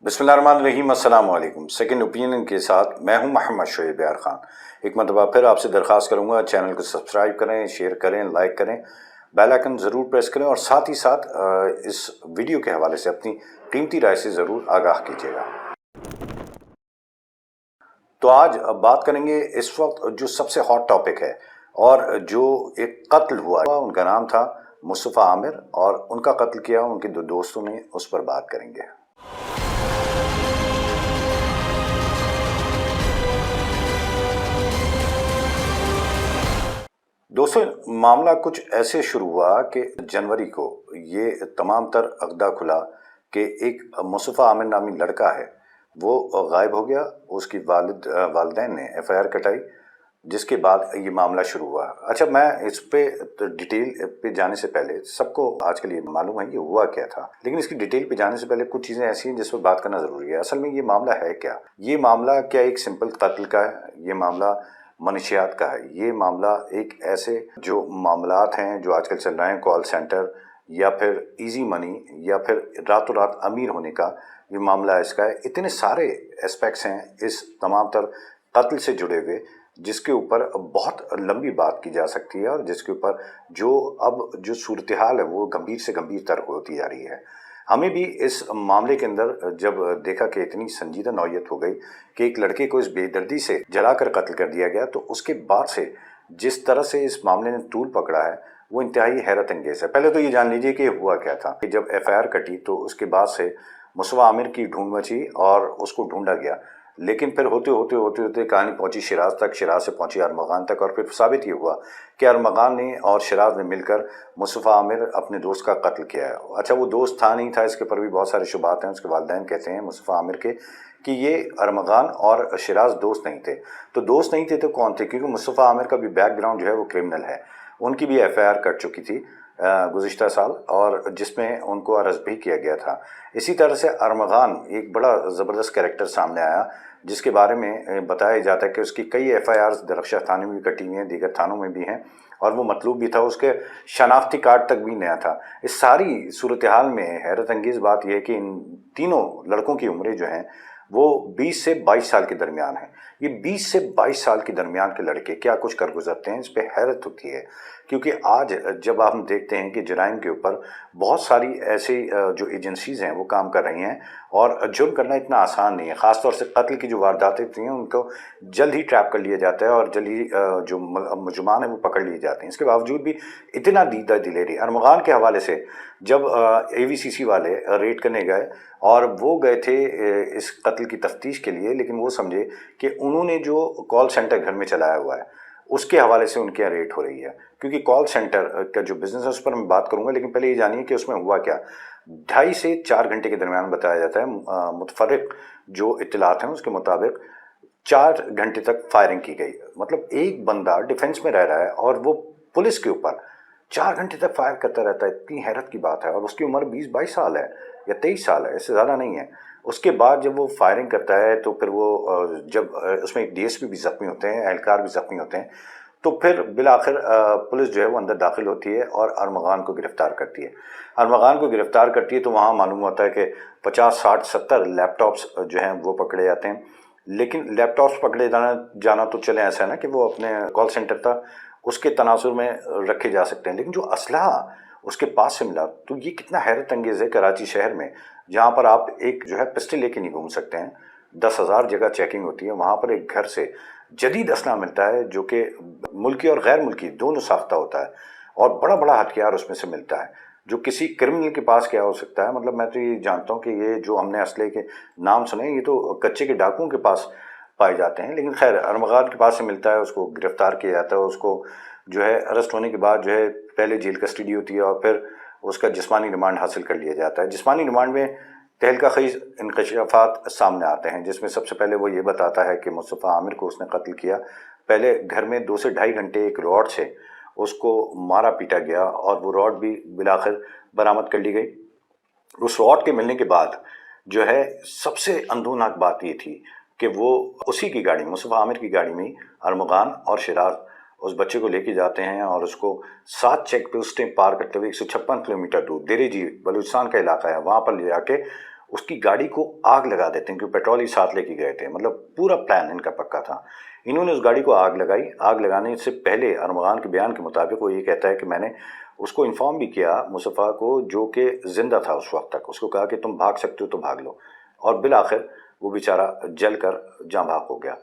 बिस्मिल्लाहिर्रहमानिर्रहीम, अस्सलाम वालेकुम। सेकंड ओपिनियन के साथ मैं हूं मोहम्मद शोएब यार खान। एक मरतबा फिर आपसे दरख्वास्त करूंगा, चैनल को सब्सक्राइब करें, शेयर करें, लाइक करें, बेल आइकन ज़रूर प्रेस करें और साथ ही साथ इस वीडियो के हवाले से अपनी कीमती राय से ज़रूर आगाह कीजिएगा। तो आज बात करेंगे इस वक्त जो सबसे हॉट टॉपिक है और जो एक कत्ल हुआ, उनका नाम था मुस्तफ़ा आमिर और उनका कत्ल किया उनके दो दोस्तों ने, उस पर बात करेंगे। दोस्तों, मामला कुछ ऐसे शुरू हुआ कि जनवरी को ये तमाम तर अक़दा खुला कि एक मुस्तफ़ा आमिर नामी लड़का है, वो गायब हो गया। उसकी वालिदैन ने FIR कटाई, जिसके बाद ये मामला शुरू हुआ। अच्छा, मैं इस पे डिटेल पे जाने से पहले, सबको आजकल ये मालूम है कि हुआ क्या था, लेकिन इसकी डिटेल पे जाने से पहले कुछ चीज़ें ऐसी हैं जिस पर बात करना ज़रूरी है। असल में ये मामला है क्या? ये मामला क्या एक सिंपल कत्ल का है? ये मामला मनशियात का है? ये मामला एक ऐसे जो मामलात हैं जो आजकल चल रहे हैं, कॉल सेंटर या फिर इजी मनी या फिर रातों रात अमीर होने का ये मामला इसका है। इतने सारे एस्पेक्ट्स हैं इस तमाम तर कत्ल से जुड़े हुए, जिसके ऊपर बहुत लंबी बात की जा सकती है और जिसके ऊपर जो सूरत हाल है वो गंभीर से गंभीर तर होती जा रही है। हमें भी इस मामले के अंदर जब देखा कि इतनी संजीदा नौयत हो गई कि एक लड़के को इस बेदर्दी से जलाकर कत्ल कर दिया गया, तो उसके बाद से जिस तरह से इस मामले ने तूल पकड़ा है वो इंतहाई हैरत अंगेज है। पहले तो ये जान लीजिए कि हुआ क्या था कि जब FIR कटी तो उसके बाद से मुस्तफ़ा आमिर की ढूंढ मची और उसको ढूंढा गया, लेकिन फिर होते होते कहानी पहुंची शिराज तक, शिराज से पहुंची अरमगान तक, और फिर साबित ये हुआ कि अरमगान ने और शिराज ने मिलकर मुस्तफ़ा आमिर अपने दोस्त का कत्ल किया है। अच्छा, वो दोस्त था नहीं था, इसके पर भी बहुत सारे शुबात हैं। उसके वालिदैन कहते हैं मुस्तफ़ा आमिर के कि ये अरमगान और शिराज दोस्त नहीं थे। तो दोस्त नहीं थे तो कौन थे? क्योंकि मुस्तफ़ा आमिर का भी बैकग्राउंड जो है वो क्रिमिनल है। उनकी भी FIR कट चुकी थी गुज़िश्ता साल, और जिसमें उनको अरेस्ट भी किया गया था। इसी तरह से अरमगान एक बड़ा ज़बरदस्त कैरेक्टर सामने आया, जिसके बारे में बताया जाता है कि उसकी कई FIRs दरख्शा थाने में भी कटी हुई हैं, दीगर थानों में भी हैं, और वो मतलूब भी था। उसके शनाख्ती कार्ड तक भी नया था। इस सारी सूरत हाल में हैरत अंगेज़ बात यह है कि इन तीनों लड़कों की उम्रें जो हैं वो 20 से 22 साल के दरमियान है। ये 20 से 22 साल के दरमियान के लड़के क्या कुछ कर गुजरते हैं, इस पर हैरत होती है। क्योंकि आज जब हम देखते हैं कि जराइम के ऊपर बहुत सारी ऐसी जो एजेंसीज़ हैं वो काम कर रही हैं, और जुर्म करना इतना आसान नहीं है। ख़ासतौर से कत्ल की जो वारदातें होती हैं उनको जल्द ही ट्रैप कर लिया जाता है और जल्द ही जो मुजरिमान हैं वो पकड़ लिए जाते हैं। इसके बावजूद भी इतना दीदा दिलेरी अरमगान के हवाले से जब AVCC वाले रेड करने गए, और वो गए थे इस कत्ल की तफ्तीश के लिए, लेकिन वो समझे कि उन्होंने जो कॉल सेंटर घर में चलाया हुआ है उसके हवाले से उनके यहाँ रेड हो रही है। क्योंकि कॉल सेंटर का जो बिज़नेस है उस पर मैं बात करूंगा, लेकिन पहले ये जानिए कि उसमें हुआ क्या। 2.5 से 4 घंटे के दरमियान बताया जाता है, मुतफर्रिक जो इत्तलात हैं उसके मुताबिक 4 घंटे तक फायरिंग की गई। मतलब एक बंदा डिफेंस में रह रहा है और वो पुलिस के ऊपर 4 घंटे तक फायर करता रहता है। इतनी हैरत की बात है, और उसकी उम्र 20-22 साल है या 23 साल है, इससे ज़्यादा नहीं है। उसके बाद जब वो फायरिंग करता है तो फिर वो जब उसमें एक DSP भी ज़ख्मी होते हैं, एहलकार भी ज़ख्मी होते हैं, तो फिर बिलाखिर पुलिस जो है वो अंदर दाखिल होती है और अरमगान को गिरफ़्तार करती है। अरमगान को गिरफ़्तार करती है तो वहाँ मालूम होता है कि 50, 60, 70 लैपटॉप्स जो हैं वो पकड़े जाते हैं। लेकिन लैपटॉप्स पकड़े जाना तो चले, ऐसा है ना कि वो अपने कॉल सेंटर था उसके तनासुर में रखे जा सकते हैं, लेकिन जो असलहा उसके पास से मिला तो ये कितना हैरत अंगेज़ है। कराची शहर में जहाँ पर आप एक जो है पिस्टल लेके नहीं घूम सकते हैं, 10,000 जगह चेकिंग होती है, वहाँ पर एक घर से जदीद असला मिलता है जो कि मुल्की और गैर मुल्की दोनों साख्ता होता है, और बड़ा बड़ा हथियार उसमें से मिलता है जो किसी क्रिमिनल के पास क्या हो सकता है। मतलब मैं तो ये जानता हूँ कि ये जो हमने असले के नाम सुने ये तो कच्चे के डाकुओं के पास पाए जाते हैं, लेकिन खैर अरमगान के पास से मिलता है, उसको गिरफ़्तार किया जाता है। उसको जो है अरेस्ट होने के बाद जो है पहले जेल कस्टडी होती है और फिर उसका जिस्मानी रिमांड हासिल कर लिया जाता है। जिस्मानी रिमांड में तहलका ख़ीज़ इंकशाफात सामने आते हैं, जिसमें सबसे पहले वो ये बताता है कि मुस्तफ़ा आमिर को उसने कत्ल किया। पहले घर में 2 से ढाई घंटे एक रॉड से उसको मारा पीटा गया और वो रॉड भी बिलाखिर बरामद कर ली गई। उस रॉड के मिलने के बाद जो है सबसे अंदोनाक बात ये थी कि वो उसी की गाड़ी, मुस्तफ़ा आमिर की गाड़ी में अरमगान और शिराज उस बच्चे को लेके जाते हैं और उसको 7 चेक पोस्टें पार करते हुए 156 किलोमीटर दूर, देरेजी बलूचिस्तान का इलाका है, वहाँ पर ले जाके اس کی گاڑی کو آگ لگا دیتے ہیں، کیونکہ پیٹرول ہی ساتھ لے کے گئے تھے، مطلب پورا پلان ان کا پکا تھا۔ انہوں نے اس گاڑی کو آگ لگائی۔ آگ لگانے سے پہلے ارمغان کے بیان کے مطابق وہ یہ کہتا ہے کہ میں نے اس کو انفارم بھی کیا، مصطفیٰ کو، جو کہ زندہ تھا اس وقت تک، اس کو کہا کہ تم بھاگ سکتے ہو تو بھاگ لو، اور بالآخر وہ بیچارہ جل کر جاں بحق ہو گیا۔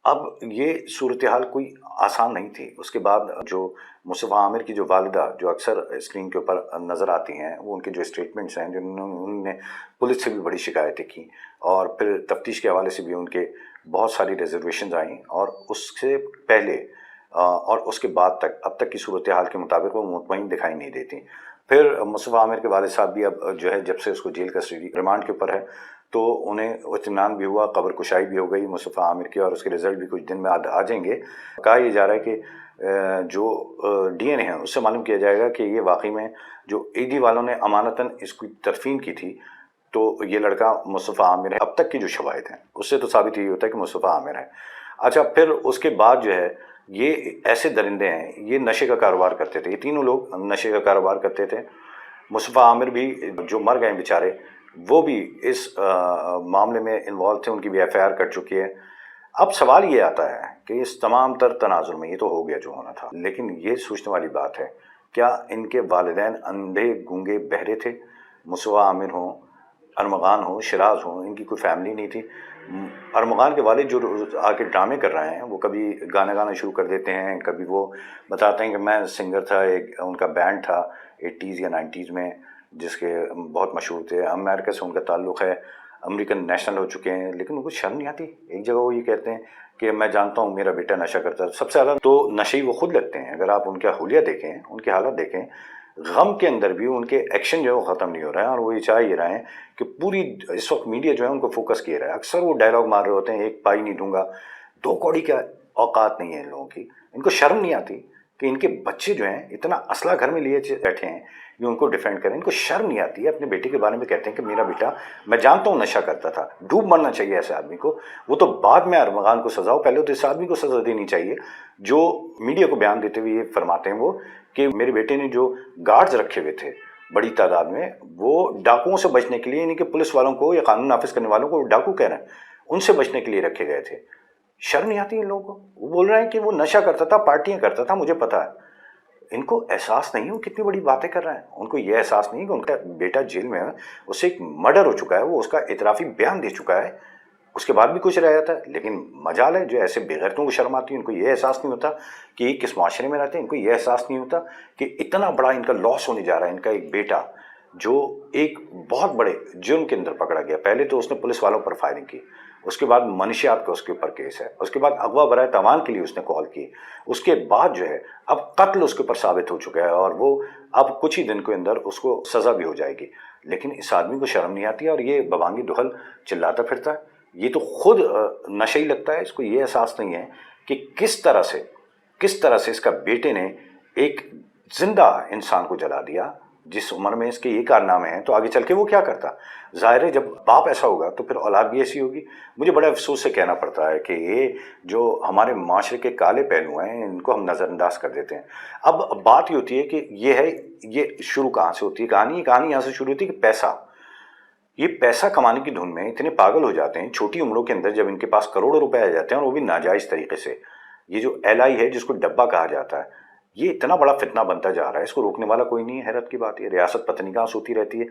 اب یہ صورتحال کوئی آسان نہیں تھی۔ اس کے بعد جو مصطفیٰ عامر کی جو والدہ، جو اکثر اسکرین کے اوپر نظر آتی ہیں، وہ ان کے جو اسٹیٹمنٹس ہیں، انہوں نے پولیس سے بھی بڑی شکایتیں کی، اور پھر تفتیش کے حوالے سے بھی ان کے بہت ساری ریزرویشنز آئیں، اور اس سے پہلے اور اس کے بعد تک اب تک کی صورتحال کے مطابق وہ مطمئن دکھائی نہیں دیتی۔ پھر مصطفیٰ عامر کے والد صاحب بھی اب جو ہے جب سے اس کو جیل کسٹڈی ریمانڈ کے اوپر ہے تو انہیں اطمینان بھی ہوا، قبر کشائی بھی ہو گئی مصطفیٰ عامر کی، اور اس کے رزلٹ بھی کچھ دن میں آ جائیں گے۔ کہا یہ جا رہا ہے کہ جو ڈی این اے ہے اس سے معلوم کیا جائے گا کہ یہ واقعی میں جو ای ڈی والوں نے امانتاً اس کی تدفین کی تھی تو یہ لڑکا مصطفیٰ عامر ہے۔ اب تک کی جو شواہد ہیں اس سے تو ثابت یہی ہوتا ہے کہ مصطفیٰ عامر ہے۔ اچھا، پھر اس کے بعد جو ہے یہ ایسے درندے ہیں، یہ نشے کا کاروبار کرتے تھے، یہ تینوں لوگ نشے کا کاروبار کرتے تھے۔ مصطفیٰ عامر بھی جو مر گئے بیچارے، وہ بھی اس معاملے میں انوالو تھے، ان کی بھی ایف آئی آر کٹ چکی ہے۔ اب سوال یہ آتا ہے کہ اس تمام تر تناظر میں یہ تو ہو گیا جو ہونا تھا، لیکن یہ سوچنے والی بات ہے کیا ان کے والدین اندھے گونگے بہرے تھے؟ مصطفیٰ عامر ہوں، ارمغان ہوں، شراز ہوں، ان کی کوئی فیملی نہیں تھی؟ ارمغان کے والد جو آ کے ڈرامے کر رہے ہیں، وہ کبھی گانا شروع کر دیتے ہیں، کبھی وہ بتاتے ہیں کہ میں سنگر تھا، ایک ان کا بینڈ تھا 80s یا 90s میں جس کے بہت مشہور تھے، امریکہ سے ان کا تعلق ہے، امریکن نیشنل ہو چکے ہیں، لیکن ان کو شرم نہیں آتی؟ ایک جگہ وہ یہ کہتے ہیں کہ میں جانتا ہوں میرا بیٹا نشہ کرتا ہے۔ سب سے زیادہ تو نشے وہ خود لگتے ہیں، اگر آپ ان کا حلیہ دیکھیں، ان کی حالت دیکھیں، غم کے اندر بھی ان کے ایکشن جو ہے وہ ختم نہیں ہو رہا ہے، اور وہ یہ چاہ یہ رہے ہیں کہ پوری اس وقت میڈیا جو ہے ان کو فوکس کیے رہا ہے۔ اکثر وہ ڈائلاگ مار رہے ہوتے ہیں، ایک پائی نہیں دوں گا، دو کوڑی کا اوقات نہیں ہے ان لوگوں کی۔ ان کو شرم نہیں آتی کہ ان کے بچے جو ہیں اتنا اسلحہ گھر میں لیے بیٹھے ہیں، یہ ان کو ڈیفینڈ کریں؟ ان کو شرم نہیں آتی ہے؟ اپنے بیٹے کے بارے میں کہتے ہیں کہ میرا بیٹا، میں جانتا ہوں نشہ کرتا تھا۔ ڈوب مرنا چاہیے ایسے آدمی کو، وہ تو بعد میں ارمغان کو سزا ہو، پہلے تو اس آدمی کو سزا دینی چاہیے جو میڈیا کو بیان دیتے ہوئے یہ فرماتے ہیں وہ کہ میرے بیٹے نے جو گارڈز رکھے ہوئے تھے بڑی تعداد میں، وہ ڈاکوؤں سے بچنے کے لیے، یعنی کہ پولیس والوں کو یا قانون نافذ کرنے والوں کو ڈاکو کہہ رہے ہیں، ان سے بچنے کے لیے رکھے گئے تھے۔ شرم نہیں آتی ان لوگوں کو؟ وہ بول رہے ہیں کہ وہ نشہ کرتا تھا، پارٹیاں کرتا تھا، مجھے پتا ہے۔ ان کو احساس نہیں، وہ کتنی بڑی باتیں کر رہے ہیں، ان کو یہ احساس نہیں کہ ان کا بیٹا جیل میں ہے، اس سے ایک مرڈر ہو چکا ہے، وہ اس کا اعترافی بیان دے چکا ہے، اس کے بعد بھی کچھ رہ جاتا ہے۔ لیکن مجال ہے جو ایسے بے غیرتوں کو شرم آتی ہے، ان کو یہ احساس نہیں ہوتا کہ یہ کس معاشرے میں رہتے ہیں، ان کو یہ احساس نہیں ہوتا کہ اتنا بڑا ان کا لاس ہونے جا رہا ہے۔ ان کا ایک بیٹا جو ایک بہت بڑے جرم کے اندر پکڑا گیا، پہلے تو اس نے پولیس والوں پر فائرنگ کی، اس کے بعد منشیات کا اس کے اوپر کیس ہے، اس کے بعد اغوا برائے تاوان کے لیے اس نے کال کی، اس کے بعد جو ہے اب قتل اس کے اوپر ثابت ہو چکا ہے، اور وہ اب کچھ ہی دن کے اندر اس کو سزا بھی ہو جائے گی۔ لیکن اس آدمی کو شرم نہیں آتی، اور یہ ببانگی دہل چلاتا پھرتا ہے، یہ تو خود نشئی لگتا ہے۔ اس کو یہ احساس نہیں ہے کہ کس طرح سے اس کا بیٹے نے ایک زندہ انسان کو جلا دیا، جس عمر میں اس کے یہ کارنامے ہیں، تو آگے چل کے وہ کیا کرتا؟ ظاہر ہے جب باپ ایسا ہوگا تو پھر اولاد بھی ایسی ہوگی۔ مجھے بڑے افسوس سے کہنا پڑتا ہے کہ یہ جو ہمارے معاشرے کے کالے پہلو ہیں، ان کو ہم نظر انداز کر دیتے ہیں۔ اب بات یہ ہوتی ہے کہ یہ شروع کہاں سے ہوتی ہے کہانی یہاں سے شروع ہوتی ہے کہ یہ پیسہ کمانے کی دھن میں اتنے پاگل ہو جاتے ہیں چھوٹی عمروں کے اندر، جب ان کے پاس کروڑوں روپے آ جاتے ہیں، اور وہ بھی ناجائز طریقے سے۔ یہ جو ایل آئی ہے، جس کو ڈبہ کہا جاتا ہے، یہ اتنا بڑا فتنہ بنتا جا رہا ہے، اس کو روکنے والا کوئی نہیں ہے۔ حیرت کی بات ہے، ریاست پتہ نہیں کہاں سوتی رہتی ہے۔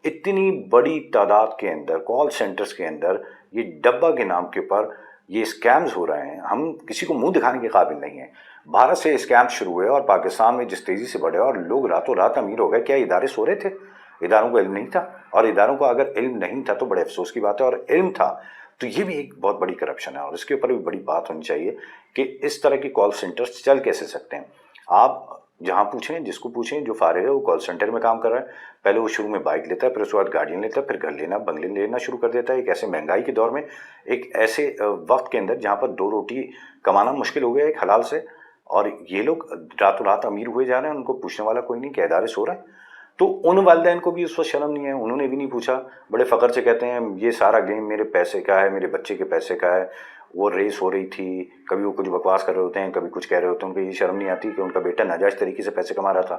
اتنی بڑی تعداد کے اندر کال سینٹرز کے اندر یہ ڈبہ کے نام کے اوپر یہ اسکیمز ہو رہے ہیں، ہم کسی کو منہ دکھانے کے قابل نہیں ہیں۔ بھارت سے اسکیمز شروع ہوئے اور پاکستان میں جس تیزی سے بڑھے اور لوگ راتوں رات امیر ہو گئے، کیا ادارے سو رہے تھے؟ اداروں کو علم نہیں تھا، اور اداروں کو اگر علم نہیں تھا تو بڑے افسوس کی بات ہے، اور علم تھا تو یہ بھی ایک بہت بڑی کرپشن ہے، اور اس کے اوپر بھی بڑی بات ہونی چاہیے کہ اس طرح کی کال سینٹرز چل کیسے سکتے ہیں۔ آپ جہاں پوچھیں، جس کو پوچھیں جو فارغ ہے وہ کال سینٹر میں کام کر رہا ہے، پہلے وہ شروع میں بائک لیتا ہے، پھر اس کے بعد گاڑیاں لیتا ہے، پھر گھر لینا، بنگلے لینا شروع کر دیتا ہے، ایک ایسے مہنگائی کے دور میں، ایک ایسے وقت کے اندر جہاں پر دو روٹی کمانا مشکل ہو گیا ایک حلال سے، اور یہ لوگ راتوں رات امیر ہوئے جا رہے ہیں، ان کو پوچھنے والا کوئی نہیں کہ ادارے سو رہے ہیں۔ تو ان والدین کو بھی اس وقت شرم نہیں ہے، انہوں نے بھی نہیں پوچھا، بڑے فخر سے کہتے ہیں یہ سارا گیم میرے پیسے کا ہے، میرے بچے کے پیسے کا ہے، وہ ریس ہو رہی تھی، کبھی وہ کچھ بکواس کر رہے ہوتے ہیں، کبھی کچھ کہہ رہے ہوتے ہیں، ان کو یہ شرم نہیں آتی کہ ان کا بیٹا ناجائز طریقے سے پیسے کما رہا تھا۔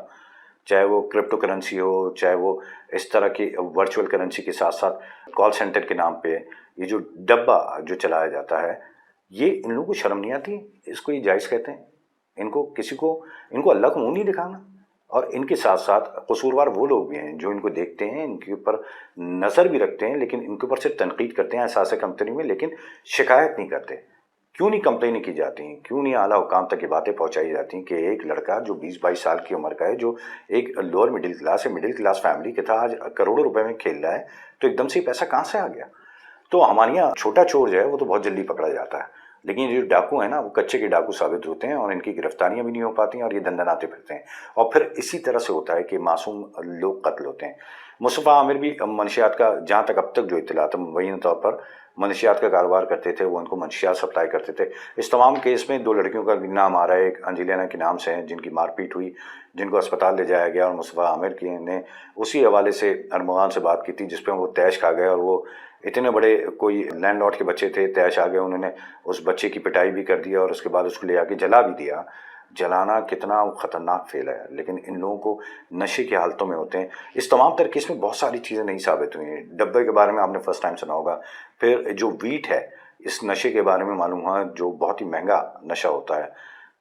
चाहे वो क्रिप्टो करेंसी हो, चाहे वो इस तरह की वर्चुअल करेंसी के साथ साथ कॉल सेंटर के नाम पे ये जो डब्बा जो चलाया जाता है, ये इन लोगों को शर्म नहीं आती? इसको ये जायज़ कहते हैं? इनको अल्लाह को मुंह नहीं दिखाना? और इनके साथ साथ कसूरवार वो लोग भी हैं जो इनको देखते हैं, इनके ऊपर नज़र भी रखते हैं, लेकिन इनके ऊपर सिर्फ तनकीद करते हैं एहसास कंपनी में, लेकिन शिकायत नहीं करते। क्यों नहीं कंप्लेन की जाती? क्यों नहीं आला हुकाम तक ये बातें पहुंचाई जाती कि एक लड़का जो 20-22 साल की उम्र का है, जो एक लोअर मिडिल क्लास है, मिडिल क्लास फैमिली के था, आज करोड़ों रुपए में खेल रहा है, तो एकदम से पैसा कहाँ से आ गया? तो हमारे यहाँ छोटा चोर जो है वो तो बहुत जल्दी पकड़ा जाता है, लेकिन ये जो डाकू हैं ना, वो कच्चे के डाकू साबित होते हैं और इनकी गिरफ्तारियां भी नहीं हो पाती और ये दंदनाते फिरते हैं। और फिर इसी तरह से होता है कि मासूम लोग कत्ल होते हैं। मुस्तफ़ा आमिर भी मनशियात का, जहाँ तक अब तक जो इत्तलात है, मुबैन तौर पर मनशियात का कारोबार करते थे, वो उनको मनशियात सप्लाई करते थे। इस तमाम केस में 2 लड़कियों का भी नाम आ रहा है, एक अंजिलिना के नाम से है, जिनकी मारपीट हुई, जिनको अस्पताल ले जाया गया, और मुस्तफ़ा आमिर की ने उसी हवाले से अरमगान से बात की थी, जिस पर वो तैश खा गए। और वो इतने बड़े कोई लैंडलॉर्ड के बच्चे थे, तैश आ गए, उन्होंने उस बच्चे की पिटाई भी कर दी और उसके बाद उसको ले आके जला भी दिया। जलाना कितना ख़तरनाक फेल है, लेकिन इन लोगों को नशे की हालतों में होते हैं। इस तमाम तर केस में बहुत सारी चीज़ें नहीं साबित हुई हैं। डब्बे के बारे में आपने फर्स्ट टाइम सुना होगा। फिर जो वीट है, इस नशे के बारे में मालूम हुआ, जो बहुत ही महंगा नशा होता है।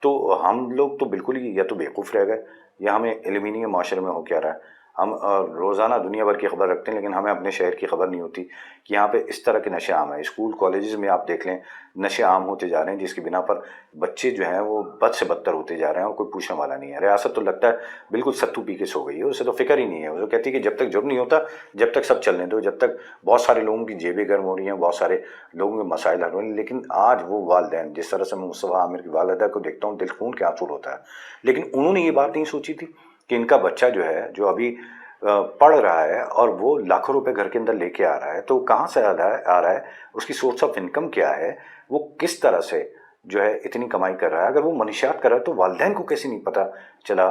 तो हम लोग तो बिल्कुल ही या तो बेवकूफ़ रह गए, या हमें इल्म ही नहीं है माशरे में हो क्या रहा है। हम रोज़ाना दुनिया भर की खबर रखते हैं, लेकिन हमें अपने शहर की खबर नहीं होती कि यहाँ पे इस तरह के नशे आम हैं। स्कूल कॉलेजेस में आप देख लें, नशे आम होते जा रहे हैं, जिसकी बिना पर बच्चे जो हैं वो बद से बदतर होते जा रहे हैं और कोई पूछने वाला नहीं है। रियासत तो लगता है बिल्कुल सत्तू पी के सो गई है, उसे तो फिक्र ही नहीं है। वो कहती है कि जब तक जुर्म नहीं होता, जब तक सब चलने दो, जब तक बहुत सारे लोगों की जेबें गर्म हो रही हैं, बहुत सारे लोगों के मसाइल हल हो रहे हैं। लेकिन आज वो वालिदैन, जिस तरह से मैं मुस्तफ़ा आमिर की वालिदा को देखता हूँ, दिल खून के आंसू होता है। लेकिन उन्होंने ये बात नहीं सोची थी कि इनका बच्चा जो है, जो अभी पढ़ रहा है और वो लाखों रुपए घर के अंदर लेके आ रहा है, तो कहाँ से आ रहा है, उसकी सोर्स ऑफ इनकम क्या है, वो किस तरह से जो है इतनी कमाई कर रहा है। अगर वो मनशियात कर रहा है तो वालिदैन को कैसे नहीं पता चला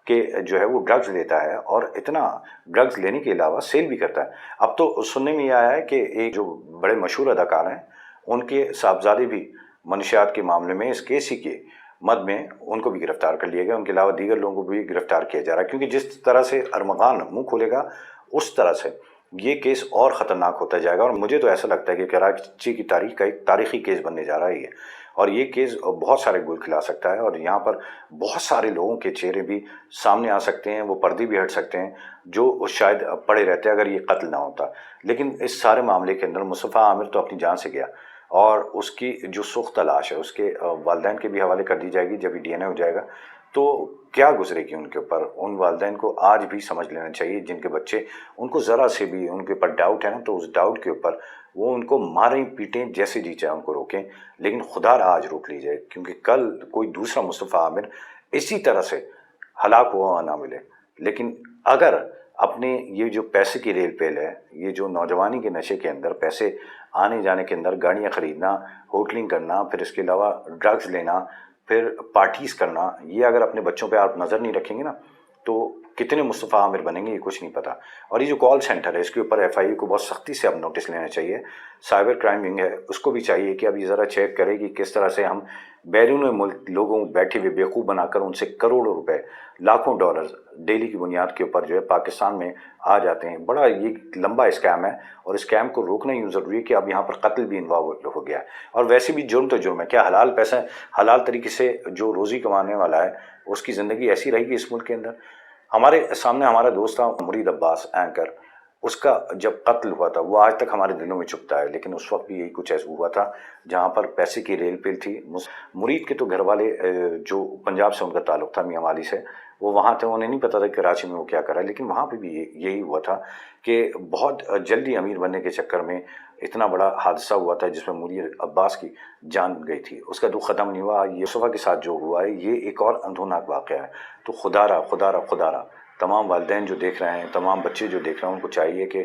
कि जो है वो ड्रग्स लेता है, और इतना ड्रग्स लेने के अलावा सेल भी करता है। अब तो सुनने में आया है कि एक जो बड़े मशहूर अदाकार हैं, उनके साहबजादे भी मनशियात के मामले में इस केस ही के मद में उनको भी गिरफ्तार कर लिया गया। उनके अलावा दीगर लोगों को भी गिरफ्तार किया जा रहा है, क्योंकि जिस तरह से अरमगान मुंह खोलेगा, उस तरह से ये केस और ख़तरनाक होता जाएगा। और मुझे तो ऐसा लगता है कि कराची की तारीख का एक तारीखी केस बनने जा रहा है ये, और ये केस बहुत सारे गुल खिला सकता है, और यहाँ पर बहुत सारे लोगों के चेहरे भी सामने आ सकते हैं, वो पर्दे भी हट सकते हैं जो शायद पड़े रहते अगर ये कत्ल ना होता। लेकिन इस सारे मामले के अंदर मुस्तफ़ा आमिर तो अपनी जान से गया, और उसकी जो सुख्त तलाश है उसके वालिदैन के भी हवाले कर दी जाएगी जब डीएनए हो जाएगा। तो क्या गुजरेगी उनके ऊपर, उन वालिदैन को आज भी समझ लेना चाहिए जिनके बच्चे, उनको ज़रा से भी उनके ऊपर डाउट है ना, तो उस डाउट के ऊपर वो उनको मारें पीटें, जैसे जी चाहे उनको रोकें, लेकिन खुदा आज रोक लीजिए, क्योंकि कल कोई दूसरा मुस्तफ़ा आमिर इसी तरह से हलाक हुआ ना मिले। लेकिन अगर अपने ये जो पैसे की रेल पेल है, ये जो नौजवानी के नशे के अंदर पैसे आने जाने के अंदर, गाड़ियाँ ख़रीदना, होटलिंग करना, फिर इसके अलावा ड्रग्स लेना, फिर पार्टीज़ करना, ये अगर अपने बच्चों पे आप नज़र नहीं रखेंगे ना, तो कितने मुस्तफ़ा आमिर बनेंगे ये कुछ नहीं पता। और ये जो कॉल सेंटर है, इसके ऊपर एफआईए को बहुत सख्ती से अब नोटिस लेना चाहिए। साइबर क्राइम विंग है, उसको भी चाहिए कि अब ये ज़रा चेक करे कि किस तरह से हम बैरून मुल्क लोगों को बैठे हुए बेवकूफ़ बनाकर उनसे करोड़ों रुपए, लाखों डॉलर डेली की बुनियाद के ऊपर जो है पाकिस्तान में आ जाते हैं। बड़ा ये लंबा स्कैम है, और स्कैम को रोकना यूँ ज़रूरी है कि अब यहाँ पर कत्ल भी इन्वॉल्व हो गया है। और वैसे भी जुर्म तो जुर्म है, क्या हलाल पैसा, हलाल तरीके से जो रोज़ी कमाने वाला है उसकी ज़िंदगी ऐसी रहेगी इस मुल्क के अंदर। हमारे सामने हमारा दोस्त था मुरीद अब्बास एंकर, उसका जब कत्ल हुआ था वो आज तक हमारे दिलों में चुभता है, लेकिन उस वक्त भी यही कुछ ऐसा हुआ था जहाँ पर पैसे की रेल पेल थी। मुरीद के तो घर वाले जो पंजाब से उनका ताल्लुक था, मियाँ वाली से, वो वहाँ थे, उन्हें नहीं पता था कराची में वो क्या कर रहा है। लेकिन वहाँ पे भी यही हुआ था कि बहुत जल्दी अमीर बनने के चक्कर में इतना बड़ा हादसा हुआ था जिसमें मुरीद अब्बास की जान गई थी। उसका दुख ख़त्म नहीं हुआ। ये सुबह के साथ जो हुआ है ये एक और अंधोनाक वाक़या है। तो खुदारा तमाम वालिदैन जो देख रहे हैं, तमाम बच्चे जो देख रहे हैं, उनको चाहिए कि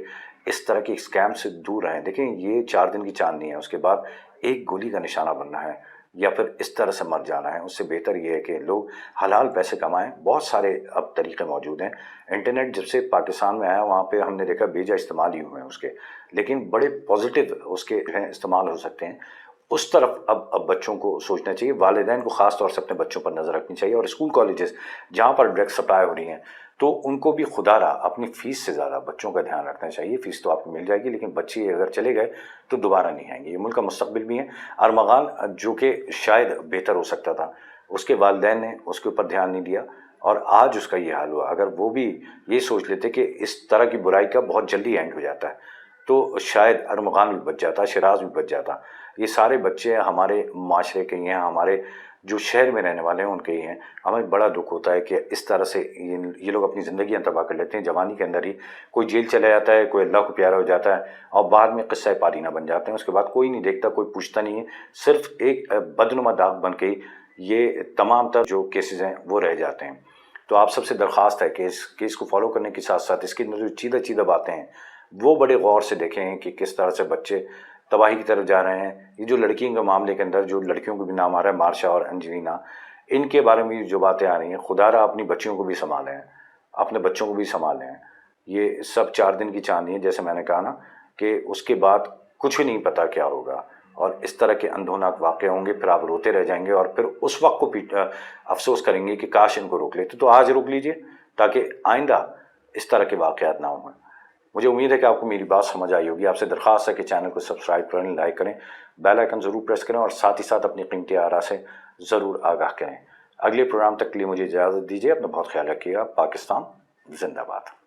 इस तरह के स्कैम से दूर रहें। देखें, ये 4 दिन की चांदनी है, उसके बाद एक गोली का निशाना बनना है या फिर इस तरह से मर जाना है। उससे बेहतर ये है कि लोग हलाल पैसे कमाएं। बहुत सारे अब तरीक़े मौजूद हैं। इंटरनेट जब से पाकिस्तान में आया, वहाँ पे हमने देखा बेजा इस्तेमाल ही हुए हैं उसके, लेकिन बड़े पॉजिटिव उसके जो हैं इस्तेमाल हो सकते हैं। उस तरफ अब बच्चों को सोचना चाहिए, वालिदैन को ख़ास तौर से अपने बच्चों पर नज़र रखनी चाहिए। और स्कूल कॉलेजेस जहाँ पर ड्रग्स सप्लाई हो रही हैं, تو ان کو بھی خدا را اپنی فیس سے زیادہ بچوں کا دھیان رکھنا چاہیے. فیس تو آپ کو مل جائے گی لیکن بچے اگر چلے گئے تو دوبارہ نہیں آئیں گے. یہ ملک کا مستقبل بھی ہے. ارمغان جو کہ شاید بہتر ہو سکتا تھا، اس کے والدین نے اس کے اوپر دھیان نہیں دیا اور آج اس کا یہ حال ہوا. اگر وہ بھی یہ سوچ لیتے کہ اس طرح کی برائی کا بہت جلدی اینڈ ہو جاتا ہے تو شاید ارمغان بھی بچ جاتا، شیراز بھی بچ جاتا. یہ سارے بچے ہمارے معاشرے کے ہی ہیں، ہمارے جو شہر میں رہنے والے ہیں ان کے ہی ہیں. ہمیں بڑا دکھ ہوتا ہے کہ اس طرح سے یہ لوگ اپنی زندگیاں تباہ کر لیتے ہیں. جوانی کے اندر ہی کوئی جیل چلا جاتا ہے، کوئی اللہ کو پیارا ہو جاتا ہے اور بعد میں قصہ پارینہ بن جاتے ہیں. اس کے بعد کوئی نہیں دیکھتا، کوئی پوچھتا نہیں ہے. صرف ایک بدنما داغ بن کے یہ تمام تر جو کیسز ہیں وہ رہ جاتے ہیں. تو آپ سب سے درخواست ہے کہ اس کیس کو فالو کرنے کے ساتھ ساتھ اس کی جو چیدہ باتیں ہیں وہ بڑے غور سے دیکھیں کہ کس طرح سے بچے تباہی کی طرف جا رہے ہیں. یہ جو لڑکیوں کے معاملے کے اندر جو لڑکیوں کو بھی نام آ رہا ہے، مارشا اور انجلینا، ان کے بارے میں جو باتیں آ رہی ہیں، خدا را اپنی بچیوں کو بھی سنبھالیں، اپنے بچوں کو بھی سنبھالیں. یہ سب 4 دن کی چاندی ہے، جیسے میں نے کہا نا کہ اس کے بعد کچھ نہیں پتا کیا ہوگا اور اس طرح کے اندھوناک واقع ہوں گے. پھر آپ روتے رہ جائیں گے اور پھر اس وقت کو افسوس کریں گے کہ کاش ان کو روک لیتے. تو آج روک لیجئے تاکہ آئندہ اس طرح کے واقعات نہ ہوں. مجھے امید ہے کہ آپ کو میری بات سمجھ آئی ہوگی. آپ سے درخواست ہے کہ چینل کو سبسکرائب کریں، لائک کریں، بیل آئیکن ضرور پریس کریں اور ساتھ ہی ساتھ اپنی قیمتی آراء سے ضرور آگاہ کریں. اگلے پروگرام تک کے لیے مجھے اجازت دیجیے. اپنا بہت خیال رکھیے گا. پاکستان زندہ باد.